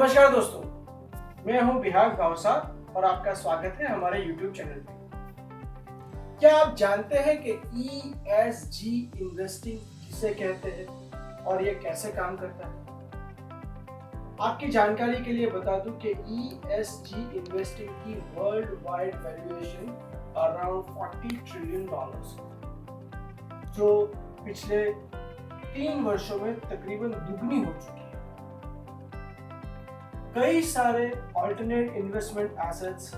नमस्कार दोस्तों, मैं हूं बिहाग भावसार और आपका स्वागत है हमारे YouTube चैनल पे। क्या आप जानते हैं कि ESG इन्वेस्टिंग किसे कहते हैं और ये कैसे काम करता है? आपकी जानकारी के लिए बता दूं कि ESG इन्वेस्टिंग की world wide valuation around $40 trillion, जो पिछले 3 वर्षों में तकरीबन दुगनी हो चुकी है। कई सारे अल्टरनेट इन्वेस्टमेंट एसेट्स,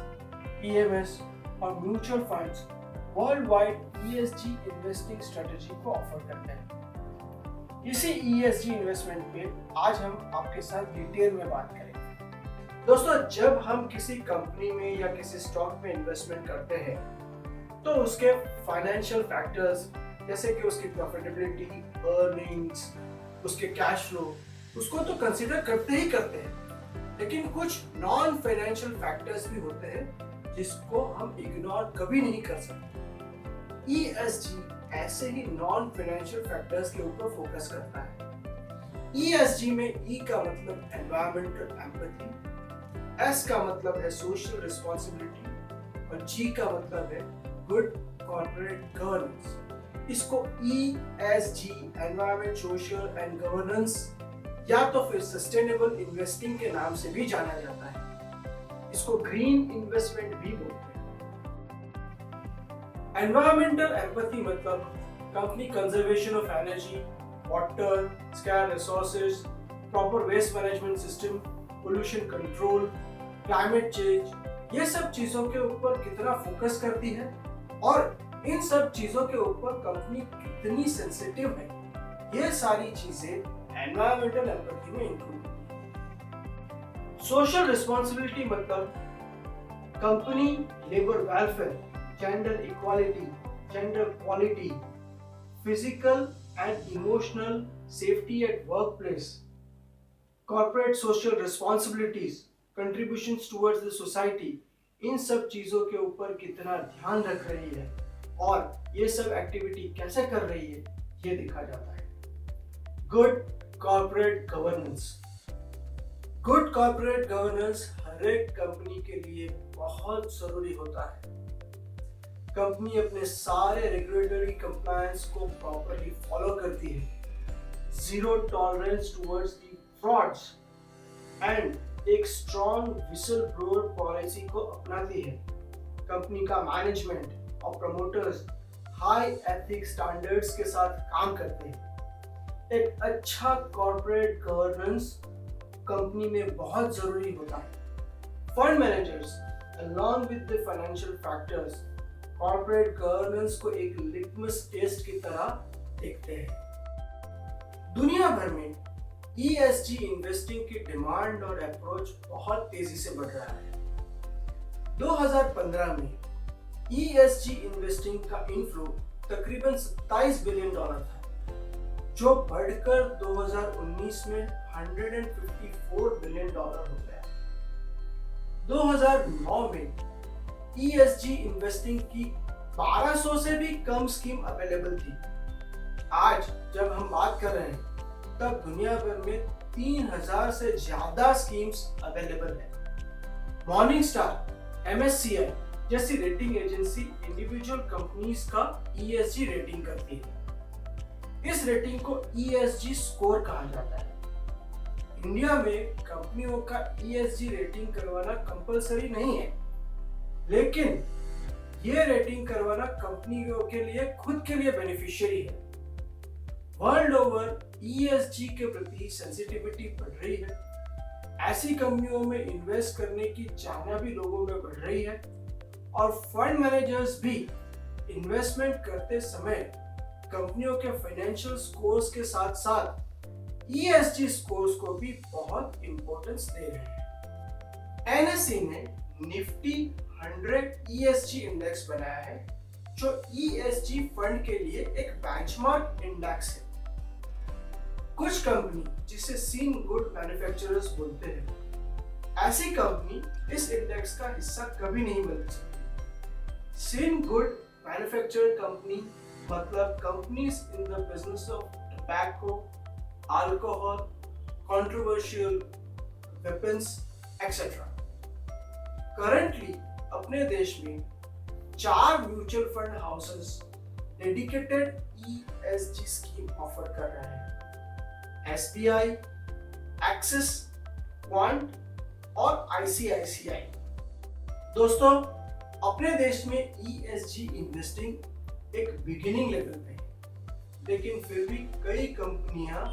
EMS और mutual funds world wide ESG investing strategy को ऑफर करते हैं। इसी ESG इन्वेस्टमेंट पे आज हम आपके साथ डिटेल में बात करेंगे। दोस्तों, जब हम किसी कंपनी में या किसी स्टॉक में इन्वेस्टमेंट करते हैं तो उसके फाइनेंशियल फैक्टर्स जैसे कि उसकी प्रॉफिटेबिलिटी, अर्निंग्स, उसके कैश फ्लो, उसको तो कंसीडर करते ही करते हैं, लेकिन कुछ नॉन फाइनेंशियल फैक्टर्स भी होते हैं जिसको हम इग्नोर कभी नहीं कर सकते। ESG ऐसे ही नॉन फाइनेंशियल फैक्टर्स के ऊपर फोकस करता है। ESG में E का मतलब एनवायरमेंटल एम्पैथी, S का मतलब है सोशल रिस्पांसिबिलिटी और G का मतलब है गुड कॉर्पोरेट गवर्नेंस। इसको ESG, environment, social and governance, या तो फिर सस्टेनेबल इन्वेस्टिंग के नाम से भी जाना जाता है। इसको ग्रीन इन्वेस्टमेंट भी बोलते हैं। एनवायरमेंटल एम्पैथी मतलब company conservation of energy, water, scarce resources, proper waste management system, pollution control, climate change, ये सब चीजों के ऊपर कितना फोकस करती है और इन सब चीजों के ऊपर कंपनी कितनी सेंसिटिव है, ये सारी चीजें एनवायरमेंटल एम्पैथी में इंक्लूड है। सोशल रिस्पांसिबिलिटी मतलब company labour welfare, gender equality, gender quality, physical and emotional safety at work place, corporate social responsibilities, contributions towards the society, इन सब चीजों के ऊपर कितना ध्यान रख रही है और ये सब एक्टिविटी कैसे कर रही है, ये दिखा जाता है। Good corporate governance. Good corporate governance हर एक कंपनी के लिए बहुत जरूरी होता है। कंपनी अपने सारे रेगुलेटरी कंप्लायंस को प्रॉपर्ली फॉलो करती है, zero tolerance towards the frauds and एक स्ट्रॉन्ग विसल ब्लोअर पॉलिसी को अपनाती है। कंपनी का मैनेजमेंट और प्रमोटर्स हाई एथिक्स स्टैंडर्ड्स के साथ काम करते हैं। एक अच्छा कॉर्पोरेट गवर्नेंस कंपनी में बहुत जरूरी होता है। Fund managers along with the financial factors corporate governance को एक लिटमस टेस्ट की तरह देखते हैं। दुनिया भर में ESG इन्वेस्टिंग की डिमांड और अप्रोच बहुत तेजी से बढ़ रहा है। 2015 में ESG इन्वेस्टिंग का इनफ्लो तकरीबन $27 बिलियन था, जो बढ़कर 2019 में $154 बिलियन हो गया। 2009 में ESG इन्वेस्टिंग की 1200 से भी कम स्कीम अवेलेबल थी। आज जब हम बात कर रहे हैं तब दुनिया भर में 3000 से ज्यादा स्कीम्स अवेलेबल है। मॉर्निंगस्टार, MSCI जैसी रेटिंग एजेंसी इंडिविजुअल कंपनीज का ESG रेटिंग करती है। इस रेटिंग को ESG स्कोर कहा जाता है। इंडिया में कंपनियों का ESG रेटिंग करवाना कंपलसरी नहीं है, लेकिन ये रेटिंग करवाना कंपनियों के लिए खुद के लिए बेनिफिशियरी है। वर्ल्ड ओवर ESG के प्रति सेंसिटिविटी बढ़ रही है। ऐसी कंपनियों में इन्वेस्ट करने की चाहना भी लोगों में बढ़ रही है और फंड मैनेजर्स भी इन्वेस्टमेंट करते समय कंपनियों के फाइनेंशियल स्कोर्स के साथ साथ ESG स्कोर्स को भी बहुत इंपॉर्टेंस दे रहे हैं। NSE ने निफ्टी 100 ESG इंडेक्स बनाया है, जो ESG फंड के लिए एक बेंचमार्क इंडेक्स है। कुछ कंपनी जिसे सीन गुड मैन्युफैक्चरर्स बोलते हैं, ऐसी कंपनी इस इंडेक्स का हिस्सा कभी नहीं बन सकती। सीन गुड मैन्युफैक्चरर कंपनी मतलब companies in the business of tobacco, alcohol, controversial weapons etcetera. Currently अपने देश में 4 mutual fund houses dedicated ESG scheme offer कर रहे हैं। SBI, एक्सिस, क्वांट और ICICI। दोस्तों, अपने देश में ESG इन्वेस्टिंग एक बिगिनिंग लेवल पे है, लेकिन फिर भी कई कंपनियां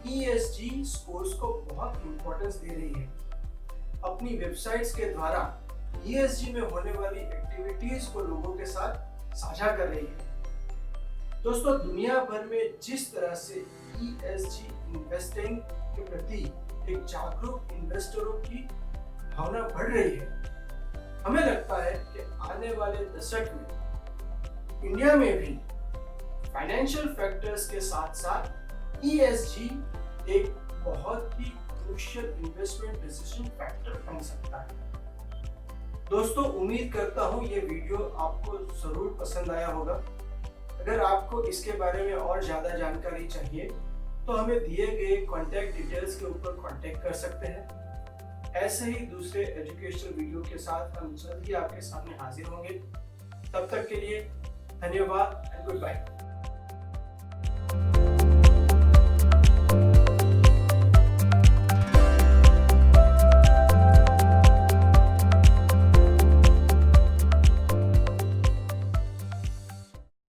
ESG स्कोर्स को बहुत इंपॉर्टेंस दे रही है। अपनी वेबसाइट्स के द्वारा ESG में होने वाली एक्टिविटीज को लोगों के साथ साझा कर रही है। दोस्तों, दुनिया भर में जिस तरह से ESG इन्वेस्टिंग के प्रति एक जागरूक इन्वेस्टरों की भावना बढ़ रही है, हमें लगता है कि आने वाले दशक में इंडिया में भी फाइनेंशियल फैक्टर्स के साथ साथ ESG एक बहुत ही क्रूशियल इन्वेस्टमेंट डिसीजन फैक्टर बन सकता है। दोस्तों, उम्मीद करता हूँ ये वीडियो आपको जरूर पसंद आया होगा। अगर आपको इसके बारे में और ज़्यादा जानकारी चाहिए तो हमें दिए गए कॉन्टैक्ट डिटेल्स के ऊपर कॉन्टैक्ट कर सकते हैं। ऐसे ही दूसरे एजुकेशनल वीडियो के साथ हम जल्द ही आपके सामने हाजिर होंगे। तब तक के लिए धन्यवाद एंड गुड बाय।